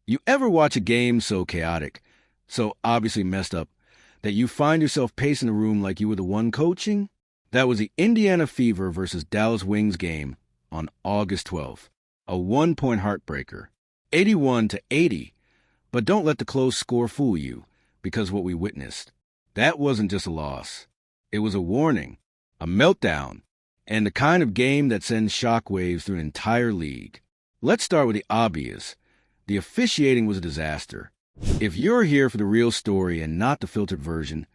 You ever watch a game so chaotic, so obviously messed up, that you find yourself pacing the room like you were the one coaching? That was the Indiana Fever versus Dallas Wings game on August 12th. A 1-point heartbreaker, 81-80. But don't let the close score fool you, because what we witnessed, that wasn't just a loss. It was a warning, a meltdown, and the kind of game that sends shockwaves through an entire league. Let's start with the obvious. The officiating was a disaster. If you're here for the real story and not the filtered version,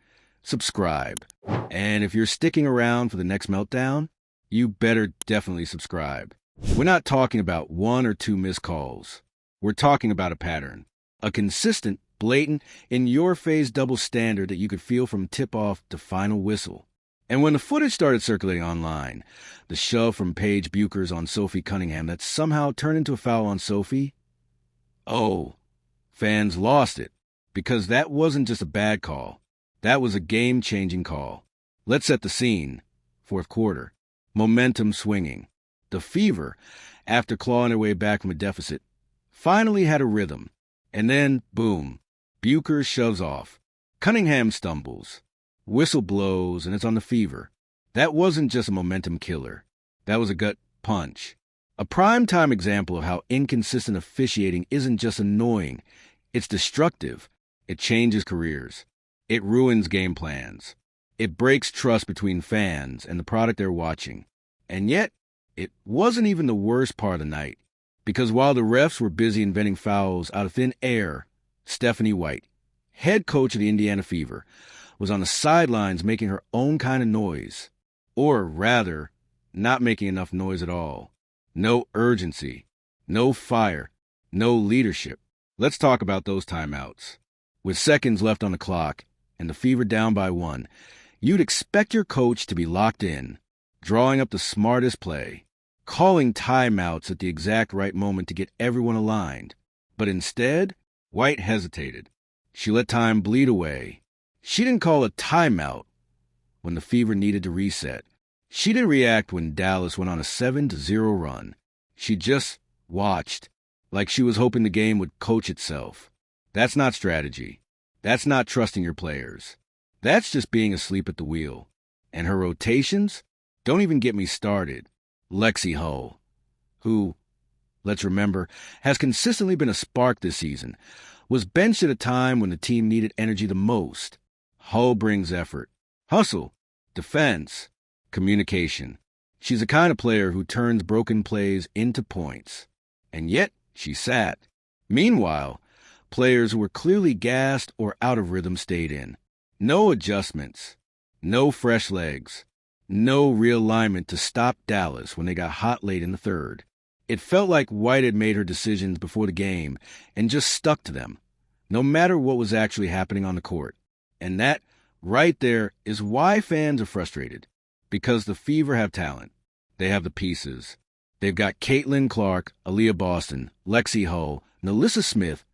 subscribe. And if you're sticking around for the next meltdown, you better definitely subscribe. We're not talking about 1 or 2 missed calls. We're talking about a pattern. A consistent, blatant, in-your-face double standard that you could feel from tip-off to final whistle. And when the footage started circulating online, the shove from Paige Buchers on Sophie Cunningham that somehow turned into a foul on Sophie, fans lost it, because that wasn't just a bad call. That was a game-changing call. Let's set the scene. Fourth quarter. Momentum swinging. The Fever, after clawing their way back from a deficit, finally had a rhythm. And then, boom, Buchers shoves off. Cunningham stumbles. Whistle blows, and it's on the Fever. That wasn't just a momentum killer. That was a gut punch. A prime-time example of how inconsistent officiating isn't just annoying. It's destructive. It changes careers. It ruins game plans. It breaks trust between fans and the product they're watching. And yet, it wasn't even the worst part of the night. Because while the refs were busy inventing fouls out of thin air, Stephanie White, head coach of the Indiana Fever, was on the sidelines making her own kind of noise. Or rather, not making enough noise at all. No urgency, no fire, no leadership. Let's talk about those timeouts. With seconds left on the clock and the Fever down by 1, you'd expect your coach to be locked in, drawing up the smartest play, calling timeouts at the exact right moment to get everyone aligned. But instead, White hesitated. She let time bleed away. She didn't call a timeout when the Fever needed to reset. She didn't react when Dallas went on a 7-0 run. She just watched, like she was hoping the game would coach itself. That's not strategy. That's not trusting your players. That's just being asleep at the wheel. And her rotations? Don't even get me started. Lexi Hull, who, let's remember, has consistently been a spark this season, was benched at a time when the team needed energy the most. Hull brings effort, hustle, defense, communication. She's the kind of player who turns broken plays into points. And yet, she sat. Meanwhile, players who were clearly gassed or out of rhythm stayed in. No adjustments, no fresh legs. No realignment to stop Dallas when they got hot late in the third. It felt like White had made her decisions before the game and just stuck to them, no matter what was actually happening on the court. And that, right there, is why fans are frustrated. Because the Fever have talent. They have the pieces. They've got Caitlin Clark, Aaliyah Boston, Lexi Hull, Nalissa Smith.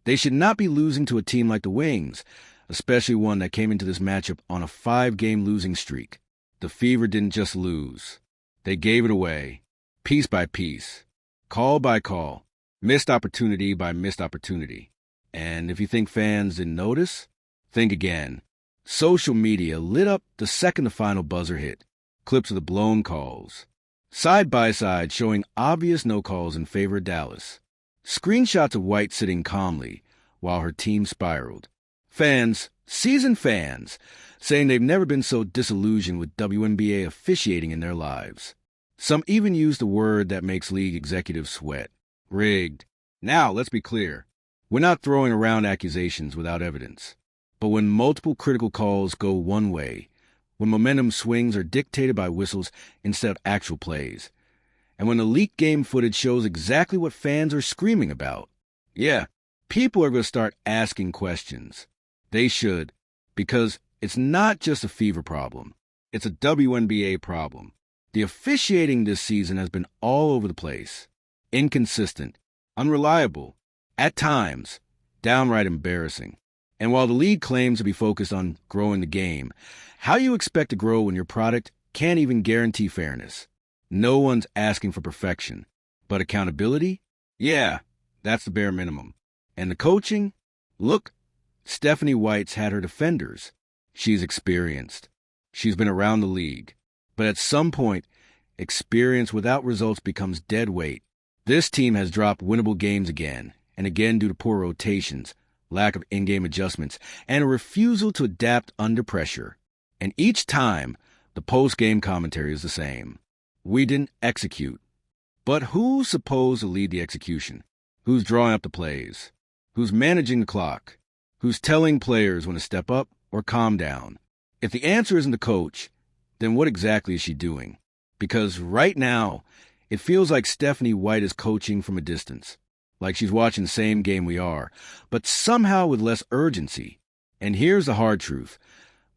They should not be losing to a team like the Wings, especially one that came into this matchup on a 5-game losing streak. The Fever didn't just lose. They gave it away, piece by piece, call by call, missed opportunity by missed opportunity. And if you think fans didn't notice, think again. Social media lit up the second the final buzzer hit. Clips of the blown calls. Side by side showing obvious no calls in favor of Dallas. Screenshots of White sitting calmly while her team spiraled. Fans, seasoned fans, saying they've never been so disillusioned with WNBA officiating in their lives. Some even used the word that makes league executives sweat. Rigged. Now, let's be clear. We're not throwing around accusations without evidence. But when multiple critical calls go one way, when momentum swings are dictated by whistles instead of actual plays, and when the leaked game footage shows exactly what fans are screaming about, people are going to start asking questions. They should, because it's not just a Fever problem. It's a WNBA problem. The officiating this season has been all over the place. Inconsistent, unreliable, at times, downright embarrassing. And while the league claims to be focused on growing the game, how you expect to grow when your product can't even guarantee fairness? No one's asking for perfection. But accountability? Yeah, that's the bare minimum. And the coaching? Look, Stephanie White's had her defenders. She's experienced. She's been around the league. But at some point, experience without results becomes dead weight. This team has dropped winnable games again and again due to poor rotations, lack of in-game adjustments, and a refusal to adapt under pressure. And each time, the post-game commentary is the same. We didn't execute. But who's supposed to lead the execution? Who's drawing up the plays? Who's managing the clock? Who's telling players when to step up or calm down? If the answer isn't the coach, then what exactly is she doing? Because right now, it feels like Stephanie White is coaching from a distance, like she's watching the same game we are, but somehow with less urgency. And here's the hard truth.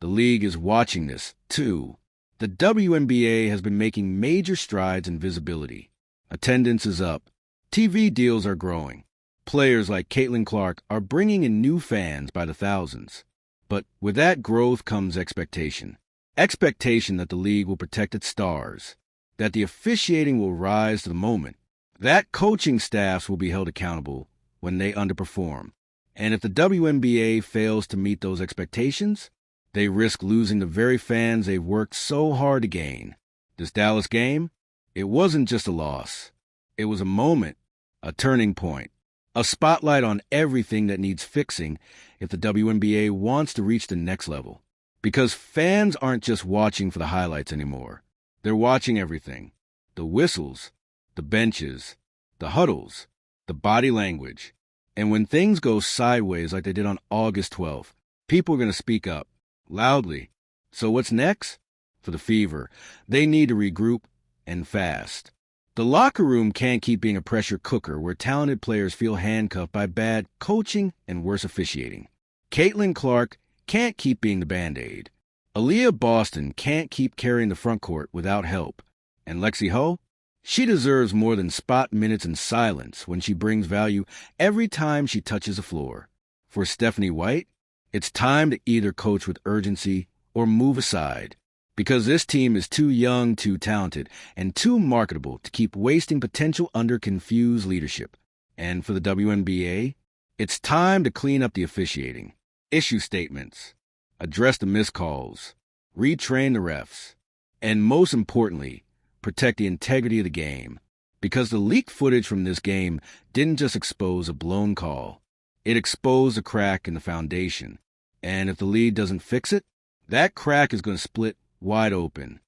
The league is watching this, too. The WNBA has been making major strides in visibility. Attendance is up. TV deals are growing. Players like Caitlin Clark are bringing in new fans by the thousands. But with that growth comes expectation. Expectation that the league will protect its stars, that the officiating will rise to the moment, that coaching staffs will be held accountable when they underperform. And if the WNBA fails to meet those expectations, they risk losing the very fans they've worked so hard to gain. This Dallas game, it wasn't just a loss. It was a moment, a turning point, a spotlight on everything that needs fixing if the WNBA wants to reach the next level. Because fans aren't just watching for the highlights anymore. They're watching everything. The whistles, the benches, the huddles, the body language. And when things go sideways like they did on August 12th, people are going to speak up, loudly. So what's next? For the Fever, they need to regroup and fast. The locker room can't keep being a pressure cooker where talented players feel handcuffed by bad coaching and worse officiating. Caitlin Clark can't keep being the Band-Aid. Aaliyah Boston can't keep carrying the front court without help. And Lexi Ho? She deserves more than spot minutes in silence when she brings value every time she touches the floor. For Stephanie White, it's time to either coach with urgency or move aside. Because this team is too young, too talented, and too marketable to keep wasting potential under confused leadership. And for the WNBA, it's time to clean up the officiating. Issue statements, address the missed calls, retrain the refs, and most importantly, protect the integrity of the game. Because the leaked footage from this game didn't just expose a blown call, it exposed a crack in the foundation. And if the league doesn't fix it, that crack is going to split wide open.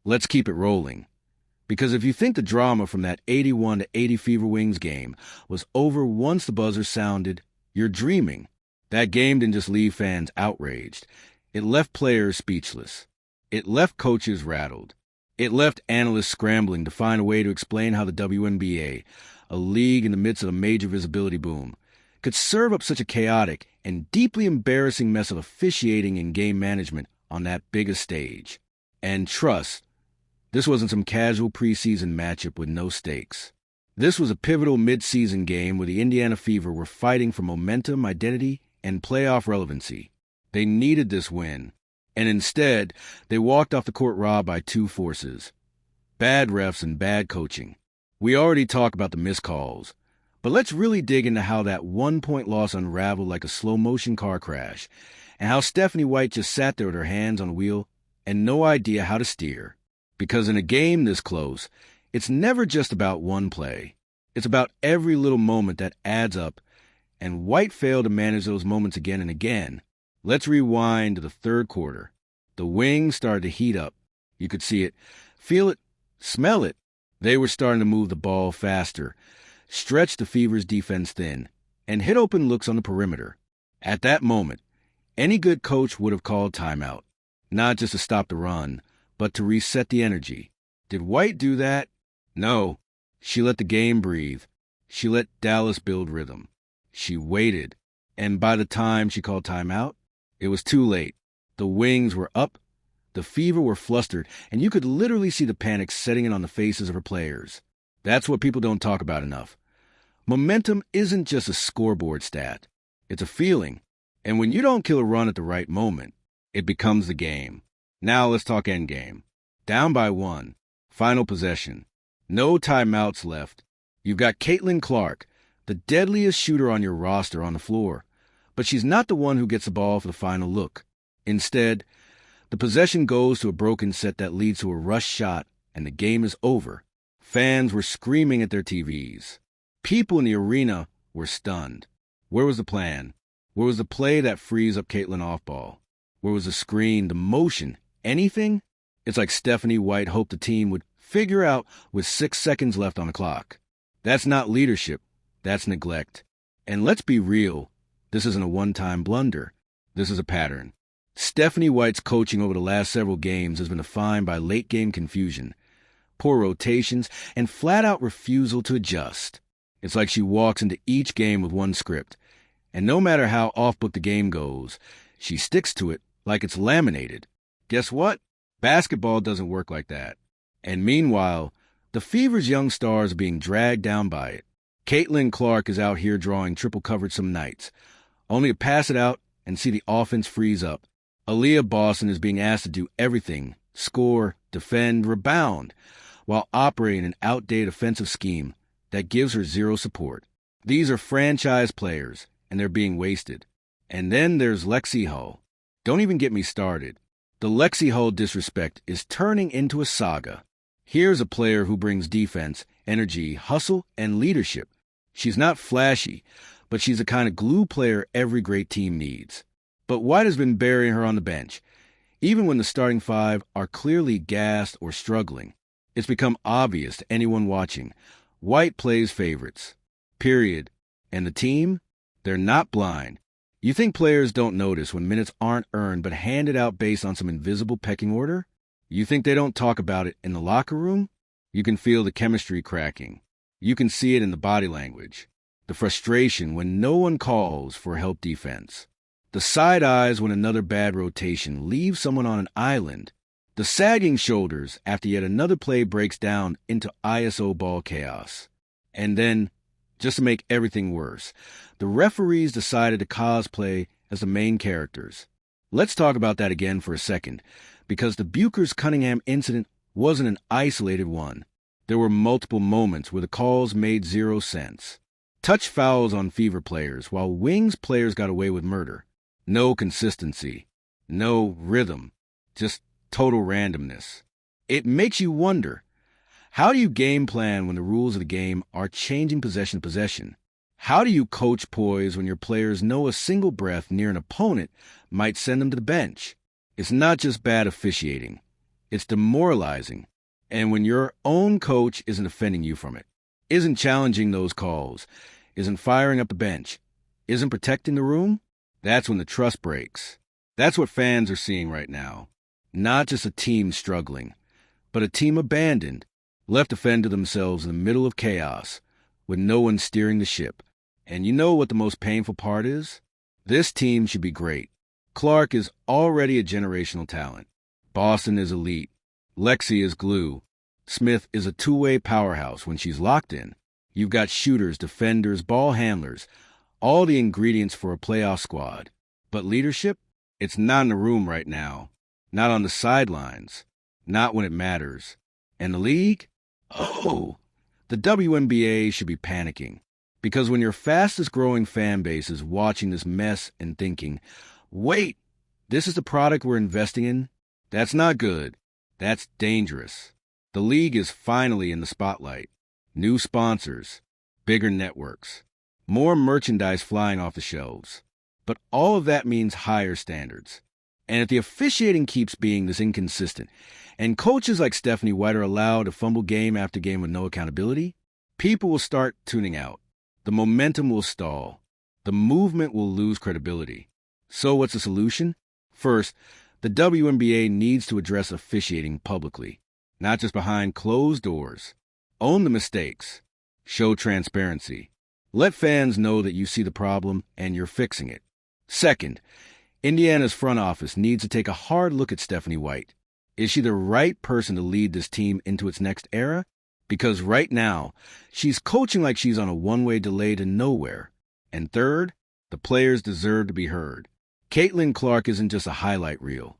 Let's keep it rolling. Because if you think the drama from that 81-80 Fever Wings game was over once the buzzer sounded, you're dreaming. That game didn't just leave fans outraged. It left players speechless. It left coaches rattled. It left analysts scrambling to find a way to explain how the WNBA, a league in the midst of a major visibility boom, could serve up such a chaotic and deeply embarrassing mess of officiating and game management on that biggest stage. And trust, this wasn't some casual preseason matchup with no stakes. This was a pivotal mid-season game where the Indiana Fever were fighting for momentum, identity, and playoff relevancy. They needed this win, and instead, they walked off the court robbed by two forces: bad refs and bad coaching. We already talked about the missed calls, but let's really dig into how that one-point loss unraveled like a slow-motion car crash, and how Stephanie White just sat there with her hands on the wheel and no idea how to steer. Because in a game this close, it's never just about one play. It's about every little moment that adds up, and White failed to manage those moments again and again. Let's rewind to the third quarter. The Wings started to heat up. You could see it, feel it, smell it. They were starting to move the ball faster, stretch the Fever's defense thin, and hit open looks on the perimeter. At that moment, any good coach would have called timeout, not just to stop the run, but to reset the energy. Did White do that? No. She let the game breathe. She let Dallas build rhythm. She waited, and by the time she called timeout, it was too late. The Wings were up, the Fever were flustered, and you could literally see the panic setting in on the faces of her players. That's what people don't talk about enough. Momentum isn't just a scoreboard stat. It's a feeling. And when you don't kill a run at the right moment, it becomes the game. Now let's talk endgame. Down by 1. Final possession. No timeouts left. You've got Caitlin Clark, the deadliest shooter on your roster on the floor. But she's not the one who gets the ball for the final look. Instead, the possession goes to a broken set that leads to a rush shot, and the game is over. Fans were screaming at their TVs. People in the arena were stunned. Where was the plan? Where was the play that frees up Caitlin off ball? Where was the screen, the motion, anything? It's like Stephanie White hoped the team would figure out with 6 seconds left on the clock. That's not leadership. That's neglect. And let's be real, this isn't a one-time blunder. This is a pattern. Stephanie White's coaching over the last several games has been defined by late-game confusion, poor rotations, and flat-out refusal to adjust. It's like she walks into each game with one script, and no matter how off-book the game goes, she sticks to it like it's laminated. Guess what? Basketball doesn't work like that. And meanwhile, the Fever's young stars are being dragged down by it. Caitlin Clark is out here drawing triple coverage some nights, only to pass it out and see the offense freeze up. Aaliyah Boston is being asked to do everything, score, defend, rebound, while operating an outdated offensive scheme that gives her zero support. These are franchise players, and they're being wasted. And then there's Lexi Hull. Don't even get me started. The Lexi Hull disrespect is turning into a saga. Here's a player who brings defense, energy, hustle, and leadership. She's not flashy, but she's the kind of glue player every great team needs. But White has been burying her on the bench, even when the starting five are clearly gassed or struggling. It's become obvious to anyone watching. White plays favorites. Period. And the team? They're not blind. You think players don't notice when minutes aren't earned but handed out based on some invisible pecking order? You think they don't talk about it in the locker room? You can feel the chemistry cracking. You can see it in the body language. The frustration when no one calls for help defense. The side eyes when another bad rotation leaves someone on an island. The sagging shoulders after yet another play breaks down into ISO ball chaos. And then, just to make everything worse, the referees decided to cosplay as the main characters. Let's talk about that again for a second, because the Buchers-Cunningham incident wasn't an isolated one. There were multiple moments where the calls made zero sense. Touch fouls on Fever players, while Wings players got away with murder. No consistency. No rhythm. Just total randomness. It makes you wonder, how do you game plan when the rules of the game are changing possession to possession? How do you coach poise when your players know a single breath near an opponent might send them to the bench? It's not just bad officiating. It's demoralizing. And when your own coach isn't defending you from it, isn't challenging those calls, isn't firing up the bench, isn't protecting the room, that's when the trust breaks. That's what fans are seeing right now. Not just a team struggling, but a team abandoned, left to fend to themselves in the middle of chaos, with no one steering the ship. And you know what the most painful part is? This team should be great. Clark is already a generational talent. Boston is elite. Lexi is glue. Smith is a two-way powerhouse when she's locked in. You've got shooters, defenders, ball handlers, all the ingredients for a playoff squad. But leadership? It's not in the room right now. Not on the sidelines. Not when it matters. And the league? Oh, the WNBA should be panicking. Because when your fastest growing fan base is watching this mess and thinking, wait, this is the product we're investing in? That's not good. That's dangerous. The league is finally in the spotlight. New sponsors, bigger networks, more merchandise flying off the shelves. But all of that means higher standards. And if the officiating keeps being this inconsistent, and coaches like Stephanie White are allowed to fumble game after game with no accountability, people will start tuning out. The momentum will stall. The movement will lose credibility. So what's the solution? First, the WNBA needs to address officiating publicly, not just behind closed doors. Own the mistakes. Show transparency. Let fans know that you see the problem and you're fixing it. Second, Indiana's front office needs to take a hard look at Stephanie White. Is she the right person to lead this team into its next era? Because right now, she's coaching like she's on a one-way delay to nowhere. And third, the players deserve to be heard. Caitlin Clark isn't just a highlight reel.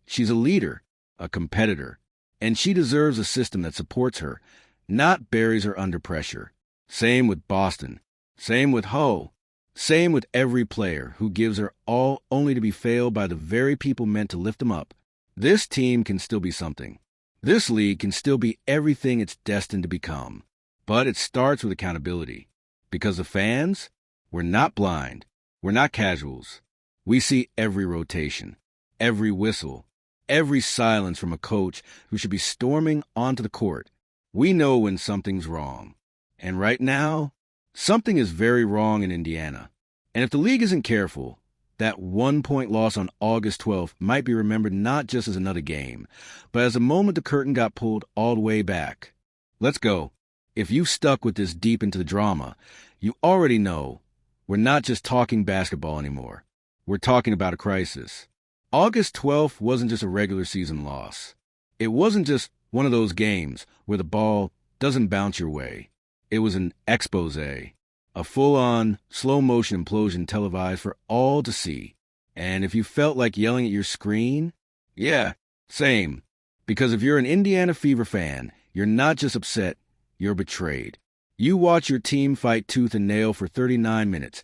She's a leader, a competitor, and she deserves a system that supports her, not buries her under pressure. Same with Boston. Same with Ho. Same with every player who gives her all only to be failed by the very people meant to lift them up. This team can still be something. This league can still be everything it's destined to become. But it starts with accountability. Because the fans, we're not blind. We're not casuals. We see every rotation, every whistle, every silence from a coach who should be storming onto the court. We know when something's wrong. And right now, something is very wrong in Indiana. And if the league isn't careful, that 1-point loss on August 12th might be remembered not just as another game, but as a moment the curtain got pulled all the way back. Let's go. If you've stuck with this deep into the drama, you already know we're not just talking basketball anymore. We're talking about a crisis. August 12th wasn't just a regular season loss. It wasn't just one of those games where the ball doesn't bounce your way. It was an expose, a full-on, slow-motion implosion televised for all to see. And if you felt like yelling at your screen, yeah, same. Because if you're an Indiana Fever fan, you're not just upset, you're betrayed. You watch your team fight tooth and nail for 39 minutes,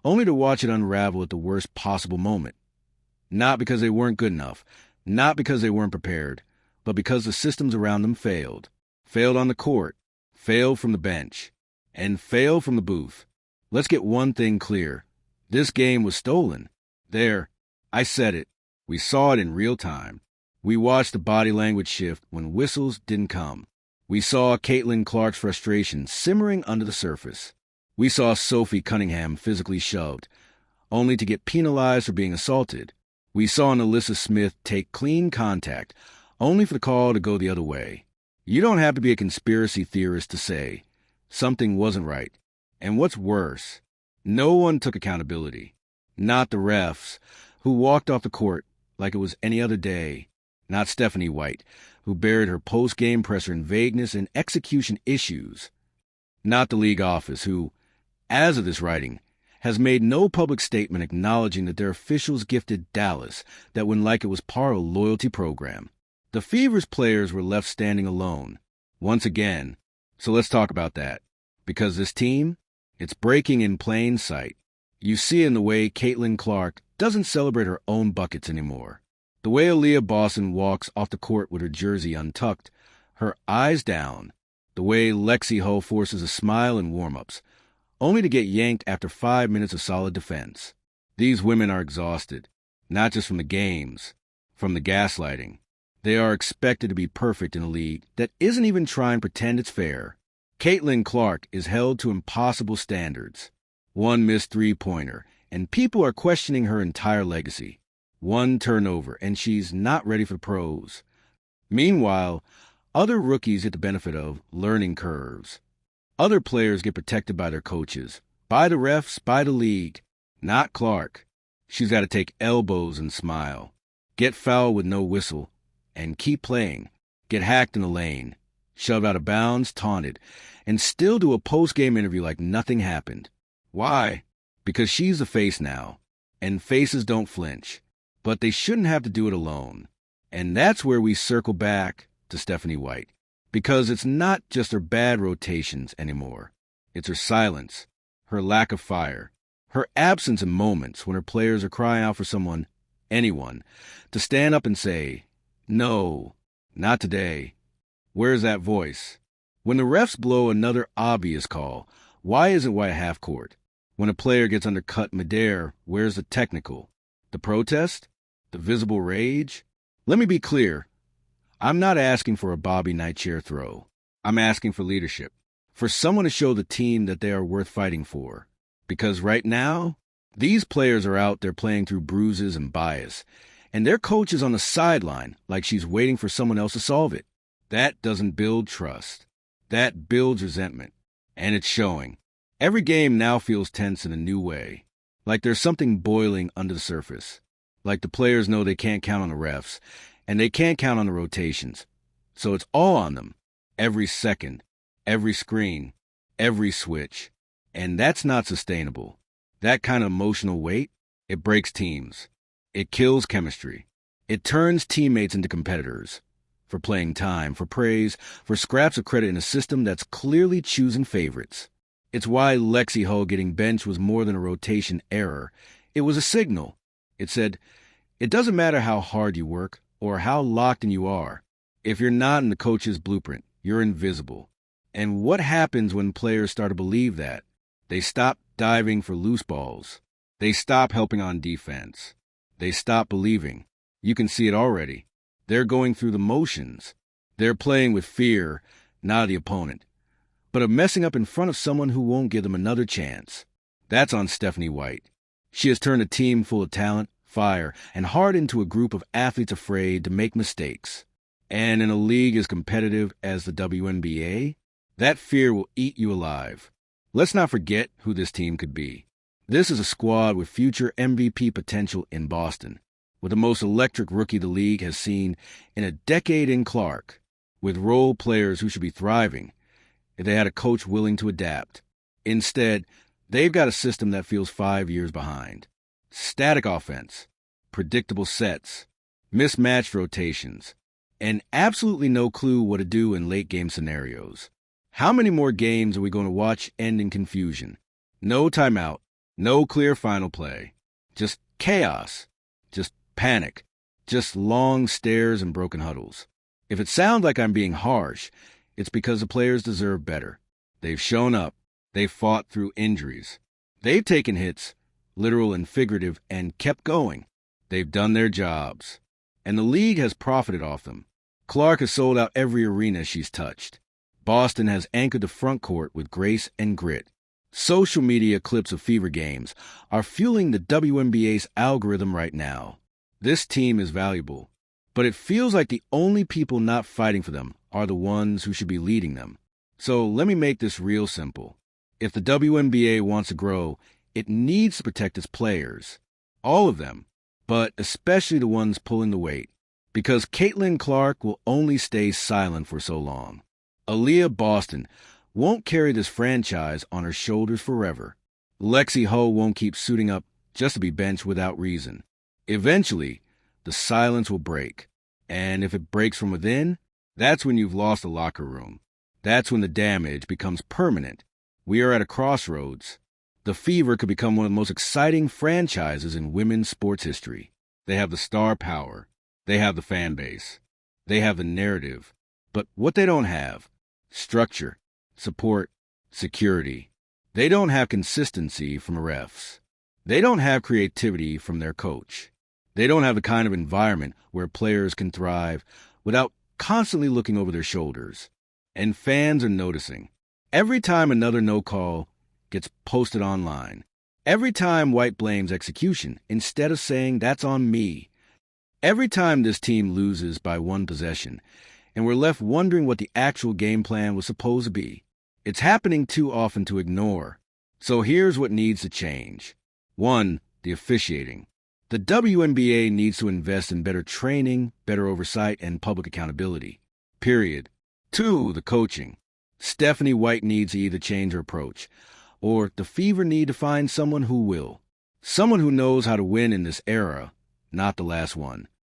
only to watch it unravel at the worst possible moment. Not because they weren't good enough, not because they weren't prepared, but because the systems around them failed. Failed on the court, failed from the bench, and failed from the booth. Let's get one thing clear. This game was stolen. There, I said it. We saw it in real time. We watched the body language shift when whistles didn't come. We saw Caitlin Clark's frustration simmering under the surface. We saw Sophie Cunningham physically shoved, only to get penalized for being assaulted. We saw an Alyssa Smith take clean contact, only for the call to go the other way. You don't have to be a conspiracy theorist to say something wasn't right. And what's worse, no one took accountability. Not the refs, who walked off the court like it was any other day. Not Stephanie White, who buried her post-game presser in vagueness and execution issues. Not the league office, who, as of this writing, has made no public statement acknowledging that their officials gifted Dallas that went like it was part of a loyalty program. The Fever's players were left standing alone, once again. So let's talk about that. Because this team, it's breaking in plain sight. You see it in the way Caitlin Clark doesn't celebrate her own buckets anymore. The way Aaliyah Boston walks off the court with her jersey untucked, her eyes down. The way Lexi Ho forces a smile in warm-ups, only to get yanked after 5 minutes of solid defense. These women are exhausted, not just from the games, from the gaslighting. They are expected to be perfect in a league that isn't even trying to pretend it's fair. Caitlin Clark is held to impossible standards. One missed three-pointer, and people are questioning her entire legacy. One turnover, and she's not ready for the pros. Meanwhile, other rookies get the benefit of learning curves. Other players get protected by their coaches, by the refs, by the league. Not Clark. She's got to take elbows and smile, get fouled with no whistle, and keep playing. Get hacked in the lane, shoved out of bounds, taunted, and still do a post-game interview like nothing happened. Why? Because she's the face now, and faces don't flinch. But they shouldn't have to do it alone. And that's where we circle back to Stephanie White. Because it's not just her bad rotations anymore. It's her silence, her lack of fire, her absence in moments when her players are crying out for someone, anyone, to stand up and say, "No, not today." Where's that voice? When the refs blow another obvious call, why isn't White half court? When a player gets undercut midair, where's the technical? The protest? The visible rage? Let me be clear. I'm not asking for a Bobby Knight chair throw. I'm asking for leadership. For someone to show the team that they are worth fighting for. Because right now, these players are out there playing through bruises and bias. And their coach is on the sideline like she's waiting for someone else to solve it. That doesn't build trust. That builds resentment. And it's showing. Every game now feels tense in a new way. Like there's something boiling under the surface. Like the players know they can't count on the refs, and they can't count on the rotations. So it's all on them. Every second, every screen, every switch. And that's not sustainable. That kind of emotional weight, it breaks teams. It kills chemistry. It turns teammates into competitors. For playing time, for praise, for scraps of credit in a system that's clearly choosing favorites. It's why Lexi Ho getting benched was more than a rotation error. It was a signal. It said, it doesn't matter how hard you work or how locked in you are. If you're not in the coach's blueprint, you're invisible. And what happens when players start to believe that? They stop diving for loose balls. They stop helping on defense. They stop believing. You can see it already. They're going through the motions. They're playing with fear, not the opponent, but of messing up in front of someone who won't give them another chance. That's on Stephanie White. She has turned a team full of talent, fire, and heart into a group of athletes afraid to make mistakes. And in a league as competitive as the WNBA, that fear will eat you alive. Let's not forget who this team could be. This is a squad with future MVP potential in Boston, with the most electric rookie the league has seen in a decade in Clark, with role players who should be thriving if they had a coach willing to adapt. Instead, they've got a system that feels 5 years behind. Static offense, predictable sets, mismatched rotations, and absolutely no clue what to do in late-game scenarios. How many more games are we going to watch end in confusion? No timeout, no clear final play. Just chaos, just panic, just long stares and broken huddles. If it sounds like I'm being harsh, it's because the players deserve better. They've shown up. They've fought through injuries. They've taken hits, literal and figurative, and kept going. They've done their jobs. And the league has profited off them. Clark has sold out every arena she's touched. Boston has anchored the front court with grace and grit. Social media clips of Fever games are fueling the WNBA's algorithm right now. This team is valuable, but it feels like the only people not fighting for them are the ones who should be leading them. So let me make this real simple. If the WNBA wants to grow, it needs to protect its players. All of them, but especially the ones pulling the weight. Because Caitlin Clark will only stay silent for so long. Aaliyah Boston won't carry this franchise on her shoulders forever. Lexi Ho won't keep suiting up just to be benched without reason. Eventually, the silence will break. And if it breaks from within, that's when you've lost the locker room. That's when the damage becomes permanent. We are at a crossroads. The Fever could become one of the most exciting franchises in women's sports history. They have the star power. They have the fan base. They have the narrative. But what they don't have: structure, support, security. They don't have consistency from refs. They don't have creativity from their coach. They don't have the kind of environment where players can thrive without constantly looking over their shoulders. And fans are noticing. Every time another no call gets posted online, every time White blames execution instead of saying that's on me, every time this team loses by one possession, and we're left wondering what the actual game plan was supposed to be. It's happening too often to ignore. So here's what needs to change. 1, the officiating. The WNBA needs to invest in better training, better oversight, and public accountability. Period. 2, the coaching. Stephanie White needs to either change her approach, or the Fever need to find someone who will. Someone who knows how to win in this era, not the last one.